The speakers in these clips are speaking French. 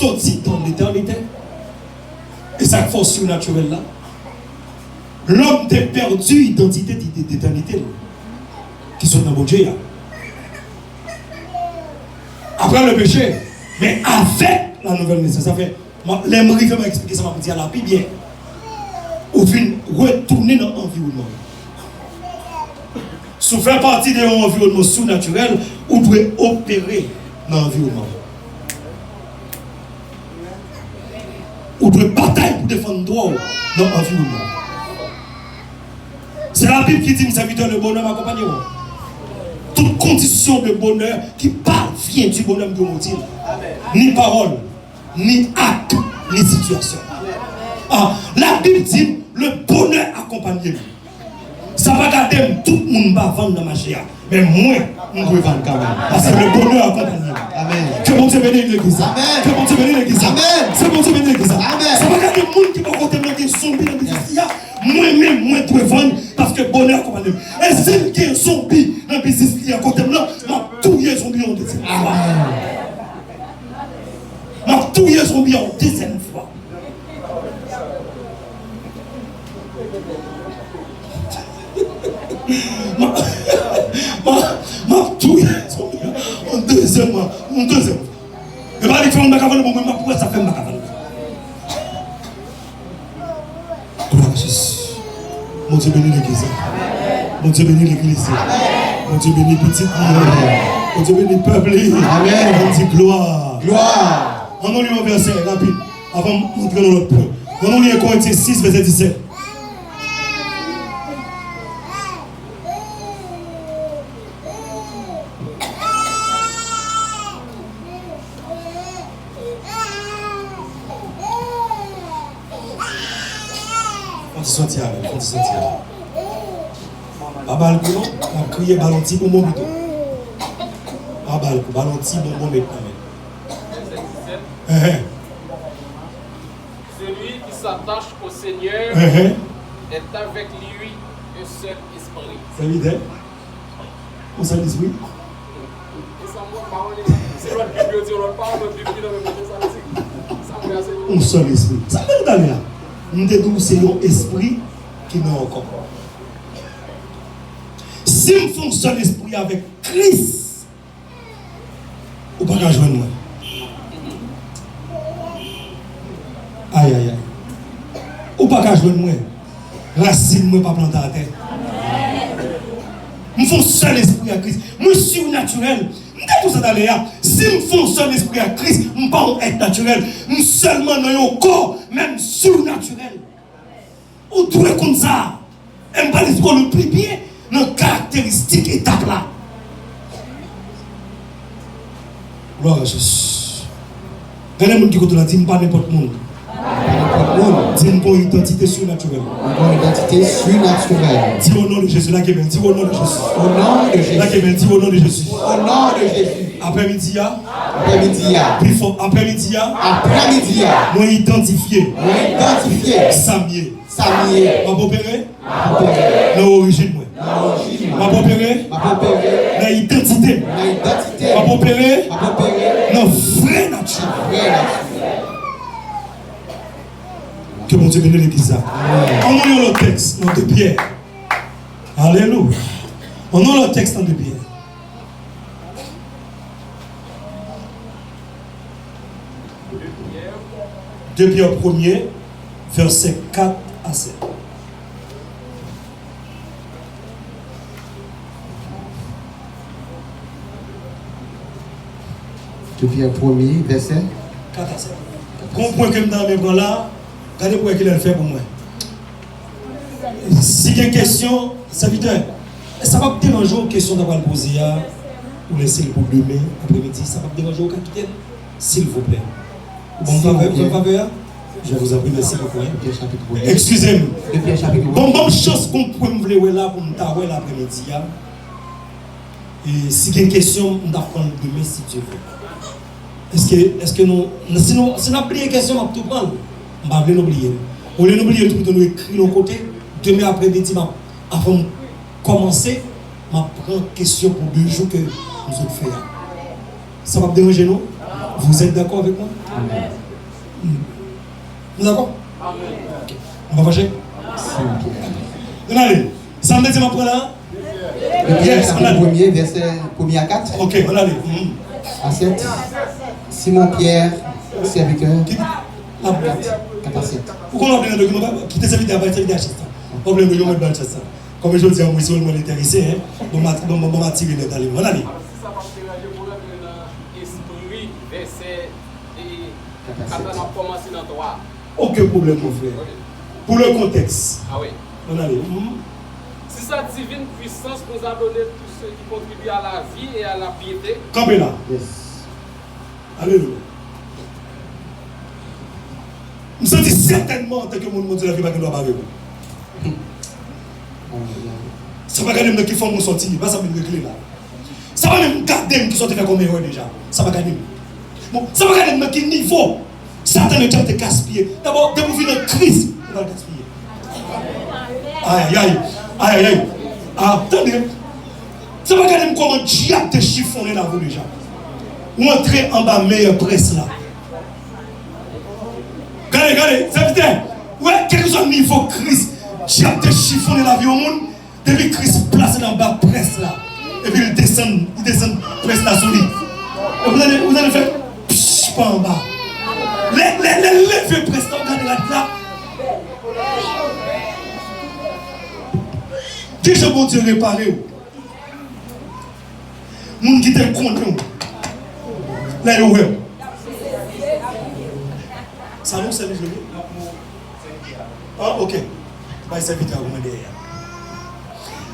sorti dans l'éternité. Et ça force surnaturelle là. L'homme a perdu l'identité d'éternité qui sont dans mon Dieu. Après le péché, mais avec la nouvelle naissance, ça fait, l'aimerie fait m'expliquer ça, m'a dit à la Bible, bien, au fin, retourner dans l'environnement. Si vous faites partie d'un environnement surnaturel, vous devez opérer dans l'environnement. Vous devez batailler pour défendre droit dans l'environnement. C'est la Bible qui dit, mes serviteurs, le bonheur m'accompagne. Toute condition de bonheur qui parvient du bonheur de mon Dieu. Ni parole, ni acte, ni situation. Ah, la Bible dit, le bonheur accompagne. Ça va garder tout le monde va vendre dans ma chair. Mais moi, je dois vendre quand même. Parce que le bonheur accompagne. Amen. Que bon Dieu bénisse l'église. Amen. Que bon Dieu bénisse l'église. Amen. C'est bon Dieu bénisse l'église. Amen. Ça va garder le monde qui va contempler des zombies dans l'église. Moi-même, moi, je dois vendre parce que le bonheur accompagne. Et s'il y a un zombie dans le business, il y a un côté là, je vais touiller zombie en deuxième fois. Je vais touiller zombie en deuxième fois. Ma touille en deuxième fois. Et pas les femmes de cavale, moi, pourquoi ça fait ma cavale? Mon Dieu bénit l'église. Mon Dieu bénit l'église. Mon Dieu bénit petite. Mon Dieu bénit peuple. Amen. On dit gloire. Gloire. On nous lit un verset rapide avant de montrer dans l'autre point. On nous lit Corinthiens 6, verset 17. On dit sortir. Pas balcon, on a crié ballonti pour mon bouton. Pas balcon, ballonti pour mon bouton. Celui qui s'attache au Seigneur est avec lui un seul esprit. C'est évident. On s'en dit oui. Un seul esprit. Ça veut dire là. Nous devons c'est un esprit qui n'a encore. Si nous faisons un seul esprit avec Christ, vous ne pouvez pas joindre moi. Aïe aïe aïe. Vous ne pouvez pas joindre moi. Racine moi pas planter à terre. Nous faisons un seul esprit à Christ. Nous surnaturel. Nous devons ça là. Si nous faisons un seul esprit à Christ, nous ne pouvons pas être naturel. Nous seulement dans un corps, même surnaturel. Vous devez comme ça. Et nous parlons le plus bien nos caractéristiques étapes là. Gloire à Jésus. Quand les gens qui ont dit, pas n'importe qui. Dis une identité surnaturelle. Une identité surnaturelle. Dis au nom de Jésus. Là qui vient, dis au nom de Jésus. Au nom de Jésus. Là qui vient, dis au nom de Jésus. Au nom de Jésus. Après-midi, après-midi, plus fort, après-midi, après-midi, moi identifié, Samier, m'a opéré, dans l'origine, m'a opéré, dans l'identité, m'a opéré, dans vraie nature. Que mon Dieu bénisse l'église. On a le texte dans 2 Pierre. Alléluia. On a le texte dans 2 Pierre. 2 Pierre 1er, verset 4 à 7. Pierre 1er, verset 4 à 7. Comprends que dans mes bras là, regardez pour qu'il a fait pour moi. Si il y a une question, serviteur, ça va me déranger une question d'avoir posée ou laisser le pour demain, après-midi, ça va me déranger au capitaine, s'il vous plaît. Bon faveur, je vous en prie, merci beaucoup. Excusez-moi. Bonne chance qu'on peut me voir là pour me taper l'après-midi. Et si il y a une question, on va prendre demain si Dieu veut. Est-ce que nous, si nous oublions une question, on va tout prendre. On va l'oublier. On va l'oublier tout nous écrit de côté. Demain après-midi, avant de commencer, on va prendre une question pour 2 jours que nous allons faire. Ça va déranger nous? Vous êtes d'accord avec moi? Amen. Vous êtes d'accord? Amen. Ok. On va fâcher? Allez. Ça me dit ma première là? Pierre, chapitre 1er, verset 1er à 4. Ok, on allez. À 7. Simon Pierre, serviteur. 4 à 7. Pourquoi on a besoin de document? Quittez cette vidéo, cette vidéo à chaque problème de mettre dans le chat. Comme je dis à moi, si on est intéressé, on m'a tiré les talents. On allez. Ça parce que là, je voulais que l'esprit, verset 4 a commencé dans 3. Aucun problème, mon frère. Pour le contexte. Ah oui. On allez. Si sa divine puissance nous a donné tout ce qui contribue à la vie et à la piété. Campez là. Yes. Alléluia. Je me sens certainement que mon monde de la vie va doit parler. Ça va garder qui font mon sortie, pas ça me clé là. Ça va même garder qui sont fait comme erreur déjà. Ça va garder. Bon, ça va garder qui niveau. Satan est déjà te gaspiller. D'abord, dès que vous venez en crise, on va le gaspiller. Aïe, aïe, aïe, aïe. Attendez. Ça va garder comment diable te chiffonner là vous déjà. Ou entrer en bas meilleure presse là. Regardez, ça veut dire, ouais, quel que soit le niveau crise, diable te chiffonner la vie au monde. Depuis Christ placé dans le bas presse là. Et puis il descend presse là sur lui. Et vous allez faire psh, pas en bas. Les levées presse là, regardez là. Que je bon Dieu réparer. Moun qui te contre nous. Là il est. Ça nous c'est les jeunes. Ah ok. Bah c'est vite à vous derrière.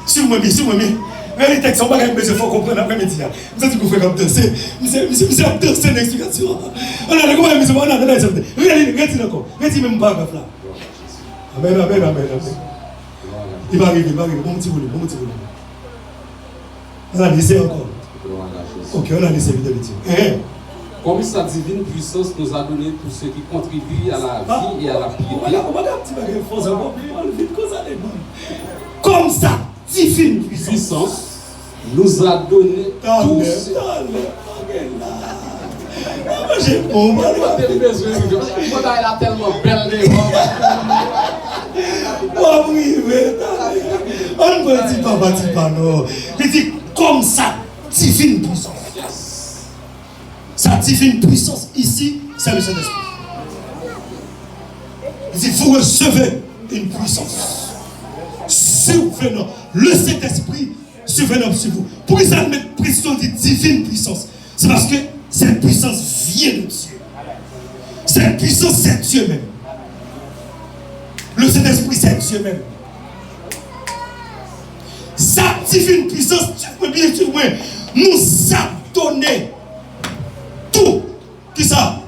Si vous m'aimez, les textes, on va gagner, mais il faut comprendre après-midi. Vous êtes vous faites comme danser. Vous êtes danser l'explication. On a comment on a regardez encore. Regardez même pas là. Amen, amen, amen. Il va arriver, bon petit volume. On a laissé encore. Ok, on a laissé vidéo. Comme sa divine puissance nous a donné tout ce qui contribue à la vie et à la piété. Comme ça, divine puissance nous a donné tout ce j'ai compris. Elle a tellement belle. On ne dit pas, non. Il dit comme ça, divine puissance. Sa divine puissance ici, c'est le Saint-Esprit. Il dit, vous recevez une puissance. Survenant. Le Saint-Esprit survenant sur vous. Pour ça mettre pression de divine puissance? C'est parce que cette puissance vient de Dieu. Cette puissance, c'est Dieu même. Le Saint-Esprit, c'est Dieu même. Sa divine puissance, tu peux bien sûr, nous a donné tout. Qui ça?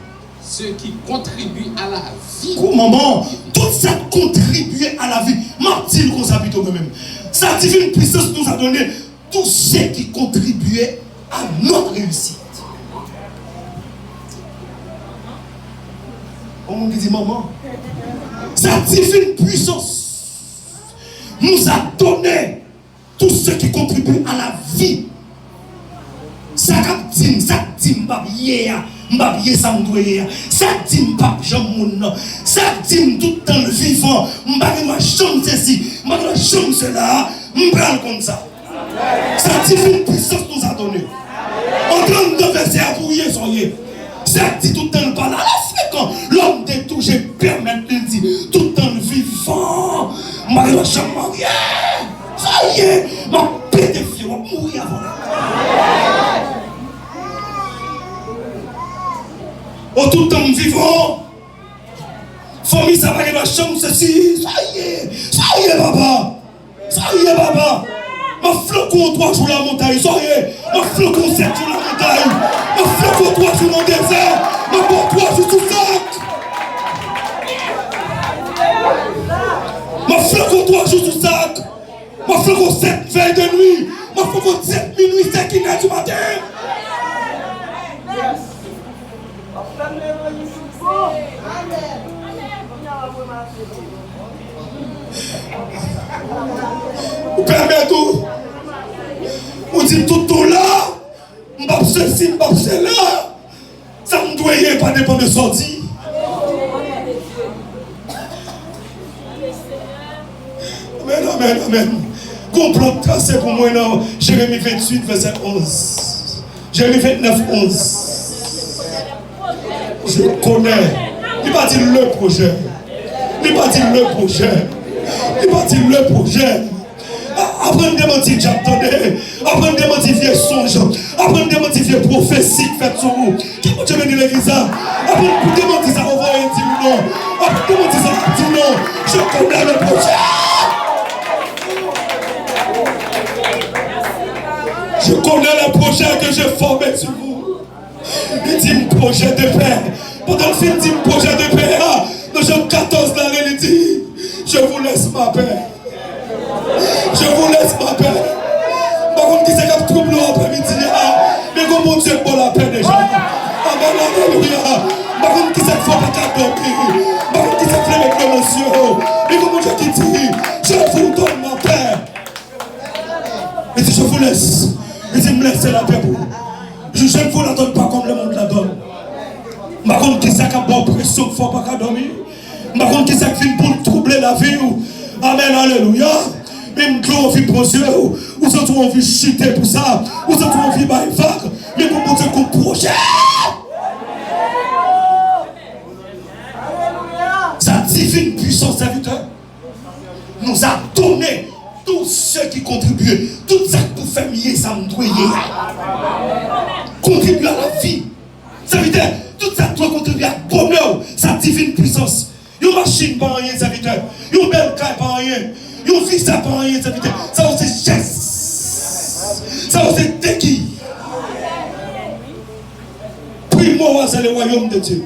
Ce qui contribue à la vie. Maman, tout ça contribue à la vie. Martin, qu'on s'habite au même. Sa divine puissance nous a donné tout ce qui contribuait à notre réussite. On dit maman, sa divine puissance nous a donné tout ce qui contribue à la vie. Ça dit m'babier ça m'doyer ça dit m'pap jammoun ça dit tout le temps le vivant m'babier ma chambre ceci m'babier ma chambre cela m'bral comme ça ça divine puissance nous a donné en train de verser à bouiller soyez ça dit tout le temps par là fréquent l'homme de tout j'ai permettre de dire tout le temps le vivant m'babier ma chambre mariée ça y est m'a pété fier m'a mourir avant au tout temps vivant, famille ça va la chambre ceci, ça y est papa, ma flocon 3 jours la montagne, ça y est, ma flocon 7 jours la montagne, ma flocon 3 jours dans le désert, ma bon 3 jours sous sac, ma flocon 3 jours sous sac, ma flocon 7 veille de nuit, ma flocon 7 minuit, 5 heures du matin. Vous permettez tout. Vous dites tout là. M'bap ceci, m'bap cela. Ça Foyer pas dépend de sortie. Amen, amen, amen. Complot tracé pour moi dans Jérémie 28, verset 11. Jérémie 29, 11. Je connais. Il va dire le projet. Il va dire le projet. Il va dire le projet. Après de démentir, j'attendais. Après de démentir, vieux songe. Après de démentir, vieux prophétie fait sur vous. Qui peut te venir l'église? Après de démentir, ça va voir et dire non. Après de démentir, ça va dire non. Je connais le projet. Je connais le projet que j'ai formé sur vous. Il dit un projet de paix. Pendant le film dit un projet de paix. Dans Jean 14 d'année, il dit je vous laisse ma paix. Je vous laisse ma paix. Par contre, qui s'est cap trouble l'après-midi. Mais comment Dieu pour la paix déjà. Amen, alléluia. Par contre, qui s'est fait pas qu'à dormir. Par contre, qui s'est fait avec l'émotion. Mais comment Dieu qui dit je vous donne ma paix. Il dit je vous laisse. Il dit me laissez la paix pour vous. Je ne vous la donne pas comme le monde la donne. Par contre, qui s'est cap bonne pression qu'il ne faut pas qu'à dormir. Par contre, qui s'est fait pour troubler la vie. Amen, alléluia. Même que l'on vit poser, ou ça on vit chuter pour ça, ou ça on vit bailler vague, mais pour montrer qu'on projet. Sa divine puissance, serviteur, nous a donné tous ceux qui contribuent, tout ça que nous faisons, ça nous doit contribuer à la vie. Serviteur, tout ça doit contribuer à bonheur, sa divine puissance. Une machine pas rien, serviteur. Une belle caille pas rien. Une vie ça pas rien, serviteur. Ça c'est chasse. Ça c'est déqui. Primo, c'est le royaume de Dieu.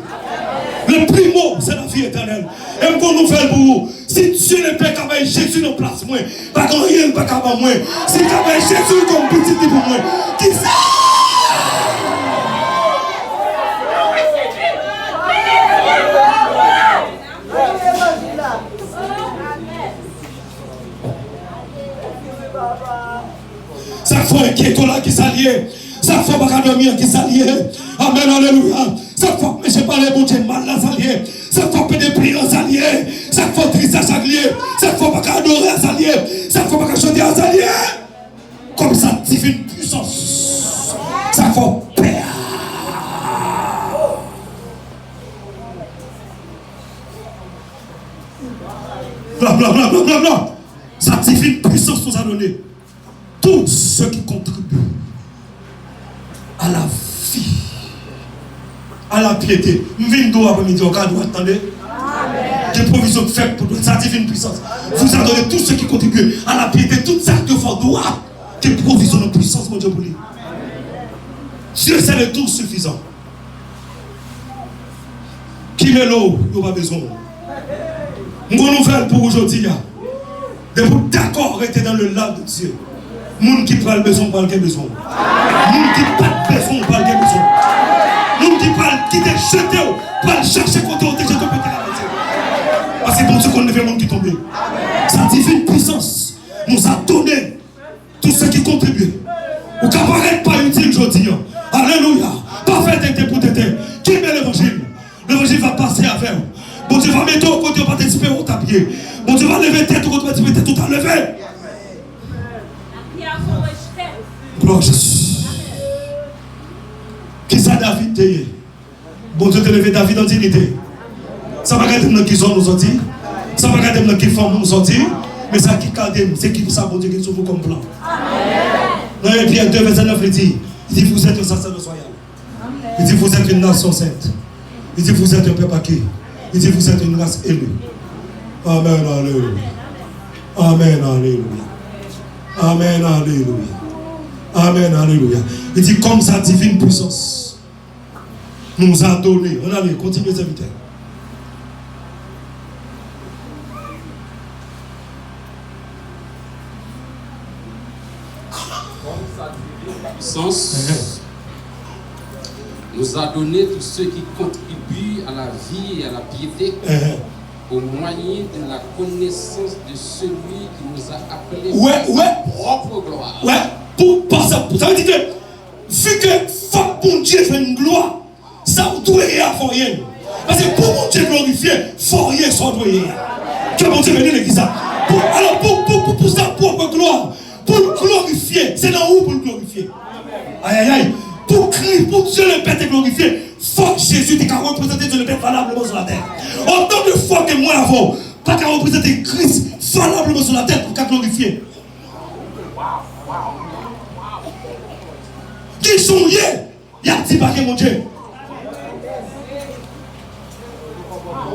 Le primo, c'est la vie éternelle. Et une bonne nouvelle pour vous. Si Dieu ne peut pas mettre Jésus dans place, moi, pas grand rien, pas qu'à moi. Si tu as Jésus comme petit pour moi, qui ça? Ça fait inquiétant là qui s'allie. Ça fait pas dormir qui s'allie. Amen, alléluia. Ça fait mais je parle bon Dieu mal là s'allie. Ça fait des prières s'allie. Ça fait tristesse s'allie. Ça fait pas adorer s'allie. Ça fait pas chanter s'allie. Comme ça divine puissance. Ça fait paix. Bla bla bla bla bla bla. Sa divine puissance nous a donné tous ceux qui contribuent à la vie, à la piété. Nous venons après-midi, on doit attendre. Des provisions faites pour sa divine puissance. Vous a donné tous ceux qui contribuent à la piété, tout ça que vous doit. Des provisions de puissance, mon Dieu, pour lui. Dieu, c'est le tout suffisant. Qui met l'eau, il n'y a pas besoin. Une bonne nouvelle pour aujourd'hui. De vous d'accord rester dans le lac de Dieu. Moun qui parle besoin, parle qu'il besoin. Moun qui pas besoin, parle qu'il besoin. Moun qui parle, qui te jeté, parle chercher côté où te jeté peut-être. Parce que bon Dieu qu'on ne fait monde qui tombe. Sa divine puissance nous a donné tous ceux qui contribuent. Ou qui n'apparaît pas utile aujourd'hui. Alléluia. Pas faire tête pour tête. Qui met l'évangile? L'évangile va passer avec vous. Bon Dieu va mettre au côté pour participer au tapier. Bon Dieu va lever tête au côté pour participer tout à lever. Gloire à Jésus. Qui ça David t'est? Bon Dieu te levé David en dignité. Ça va regarder dans qui sont nous sortis. Ça va regarder dans qui forme nous sortis. Mais ça qui garde, c'est qui ça bon Dieu qui sauve comme plan. Dans Pierre 2 verset 9 il dit vous êtes un sacerdoce royal. Il dit vous êtes une nation sainte. Il dit vous êtes un peuple acquis. Il dit vous êtes une race élue. Amen, alléluia. Amen, alléluia. Amen, alléluia. Amen, alléluia. Il dit comme sa divine puissance nous a donné. On allait continuer les invités. Comme sa divine puissance nous a donné tous ceux qui contribuent à la vie et à la piété au moyen de la connaissance de celui qui nous a appelés pour sa propre gloire. Ouais, pour ça veut dire que vu que faut bon Dieu fait une gloire, ça vous doit y avoir rien. Parce que pour mon Dieu glorifier, il faut rien sans doyer. Que mon Dieu bénisse l'église. Alors pour sa propre gloire, pour le glorifier, c'est dans où pour le glorifier? Aïe aïe aïe. Pour Dieu le Père te glorifier, il faut que Jésus t'ait représenté Dieu le Père valablement sur la terre. Autant de fois que moi avant, pas qu'à représenter Christ valablement sur la terre pour qu'à glorifier. Qui sont liés? Il y a un petit paquet, mon Dieu.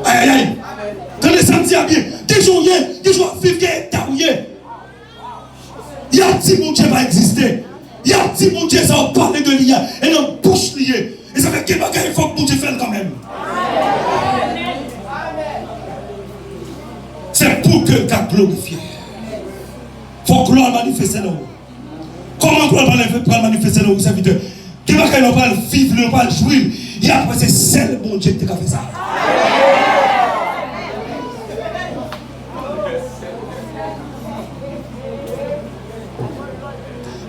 Aïe aïe aïe. Dans les samedis à bien, des gens liés, des gens vivent qui est tarouillé. Il y a un petit mon Dieu va exister. Il y a un petit mon Dieu, ça va parler de l'IA. Et non, bouche liée. Et ça fait qu'il faut que mon Dieu fasse quand même. C'est pour que tu as glorifié. Il faut que gloire manifeste dans vous. Comment gloire manifester dans vos serviteurs? Qui va qu'il va vivre, il va jouir. Et après, c'est seul mon Dieu qui a fait ça.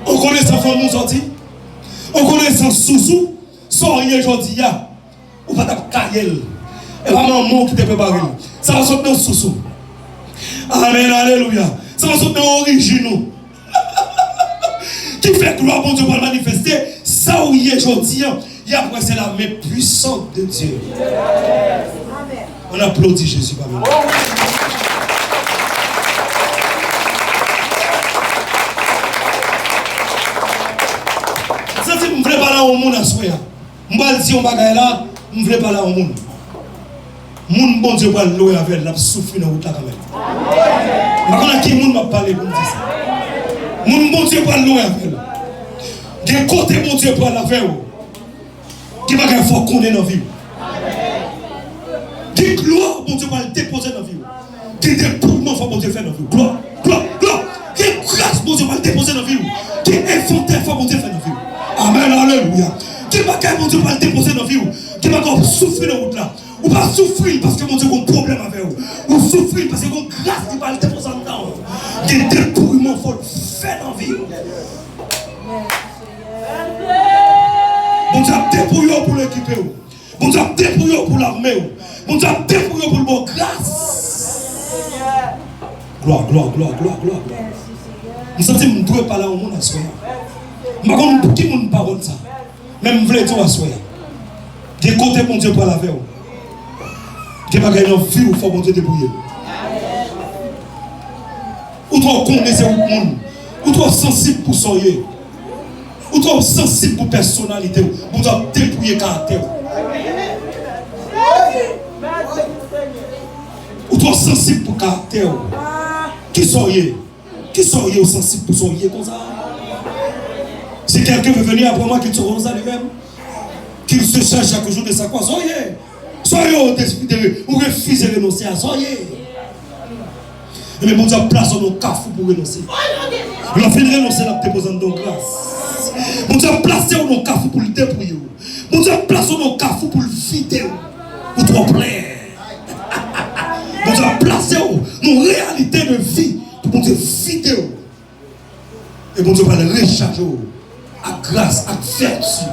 On connaît ça, nous sorti. On connaît ça, sous-sous. Sans rien aujourd'hui, on va t'appeler. Et pas maman qui te prépare. Ça va sortir dans sous-sous. Amen, alléluia. Ça va sortir dans l'origine. Qui fait gloire pour Dieu pour le manifester. Ça où il est aujourd'hui, et après c'est la main puissante de Dieu. On applaudit Jésus parmi nous. Ça c'est je ne voulais pas là au monde à soi. Je ne dis pas là, je ne voulais pas là au monde. Mon bon Dieu va louer avec la souffrir dans la route là quand même. Je ne sais pas qui monde m'a parlé pour me dire ça. Mon bon Dieu va louer avec elle. Des côtés mon Dieu pour la faire. Qui va faire fort qu'on est dans la vie. Des gloire mon Dieu va le déposer dans la vie. Des dépouillements faut mon Dieu faire dans la vie. Gloire, gloire, gloire. Des grâce mon Dieu va le déposer dans la vie. Des inventaires faut mon Dieu faire dans la vie. Amen, alléluia. Qui va faire mon Dieu va le déposer dans la vie. Qui va souffrir dans la route là. Ou pas souffrir parce que mon Dieu a un problème avec vous. Ou souffrir parce que mon grâce qui va le déposer dans vous. Des dépouillements faut le faire dans la vie. Bon Dieu a dépouillé pour l'équiper. Bon Dieu a dépouillé pour l'armée. Bon Dieu a dépouillé pour le bon grâce. Gloire, gloire, gloire, gloire, gloire. Nous sommes dit que nous ne devons pas parler au monde à soi. Je ne sais pas pour qui nous parle ça. Même je veux dire à soi. Des côtés mon Dieu pour la faire. Qui va gagner une vie où il faut mon Dieu dépouiller. Ou toi connaissez le monde. Ou toi sensible pour soyer. Ou toi sensible pour personnalité. Ou toi dépouiller caractère. Ou toi sensible pour caractère. Qui soyez? Qui soyez ou sensible pour soyer comme ça? Si quelqu'un veut venir après moi, qu'il se rende ça lui-même. Qu'il se cherche chaque jour de sa quoi? Soyez. Soyez ou refusez de renoncer à soyez. Mais mon Dieu place nos cafous pour renoncer. Il a fait renoncer la déposant de grâce. Mon Dieu place nos cafous pour le dépouiller. Mon Dieu place nos cafous pour le vider. Ou trop plein. Mon Dieu place nos réalités de vie pour mon Dieu vider. Et mon Dieu va le recharger à grâce, à vertu.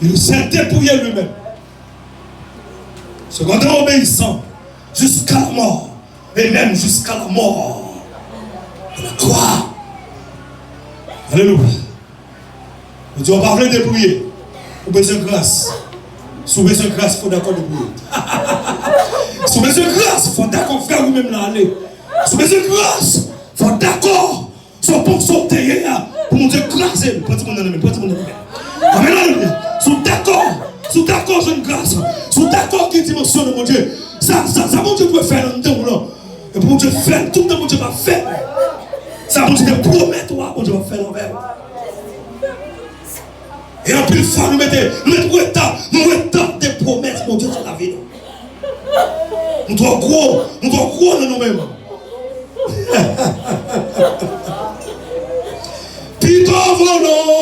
Il s'est dépouillé lui-même. Cependant obéissant jusqu'à la mort. Et même jusqu'à la mort de la croix. Alléluia. Dieu on va pas dépouiller. Vous besoin de grâce. Si vous besoin de grâce, il faut d'accord dépouiller. Si vous besoin de grâce, il faut d'accord faire vous-même là aller. Si vous besoin de grâce, il faut d'accord. Soit pour sauter là. Pour mon Dieu grâce. Prends-toi mon ami. Amen, alléluia. Sous d'accord, jeune grâce. Sous d'accord qui dimensionne mon Dieu. Ça, mon Dieu peut faire un temps là. Et pour mon Dieu faire, tout le temps mon Dieu va faire. Ça, mon Dieu te promet, toi, mon Dieu va faire l'envers. Et en plus, fois, nous mettons retard des promesses, mon Dieu, sur la vie. Nous devons croire dans nous-mêmes. Puis ton volonté.